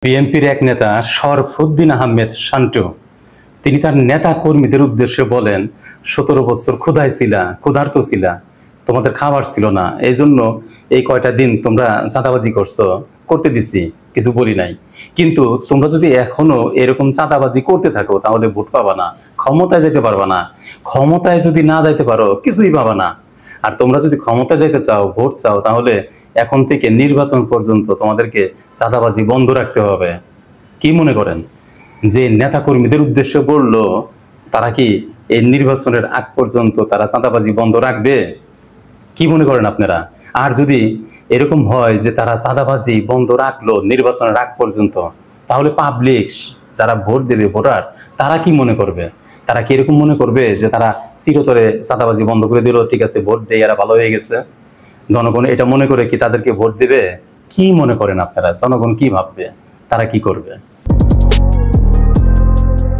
বিএনপির এক নেতা শরফুদ্দীন আহমেদ শান্টু তিনি তার নেতা কর্মীদের উদ্দেশ্যে বলেন, 17 বছর ক্ষুধার্ত ছিলা, তোমাদের খাবার ছিল না, এই জন্য এই কয়টা দিন তোমরা চাঁদাবাজি করতে দিছি, কিছু বলি নাই। কিন্তু তোমরা যদি এখনো এরকম চাঁদাবাজি করতে থাকো তাহলে ভোট পাবা না, ক্ষমতায় যেতে পারবা না। ক্ষমতায় যদি না যাইতে পারো কিছুই পাবা না। আর তোমরা যদি ক্ষমতায় যাইতে চাও, ভোট চাও, তাহলে এখন থেকে নির্বাচন পর্যন্ত তোমাদেরকে চাঁদাবাজি বন্ধ রাখতে হবে। কি মনে করেন যে নেতা কর্মীদের উদ্দেশ্যে বলল, তারা কি এই নির্বাচনের আগ পর্যন্ত তারা চাঁদাবাজি বন্ধ রাখবে? কি মনে করেন আপনারা? আর যদি এরকম হয় যে তারা চাঁদাবাজি বন্ধ রাখলো নির্বাচনের আগ পর্যন্ত, তাহলে পাবলিক যারা ভোট দেবে, ভোটার, তারা কি মনে করবে? তারা কি এরকম মনে করবে যে তারা চিরতরে চাঁদাবাজি বন্ধ করে দিল, ঠিক আছে ভোট দিয়ে এরা ভালো হয়ে গেছে? জনগণ এটা মনে করে কি তাদেরকে ভোট দেবে? কি মনে করেন আপনারা জনগণ কি ভাববে, তারা কি করবে?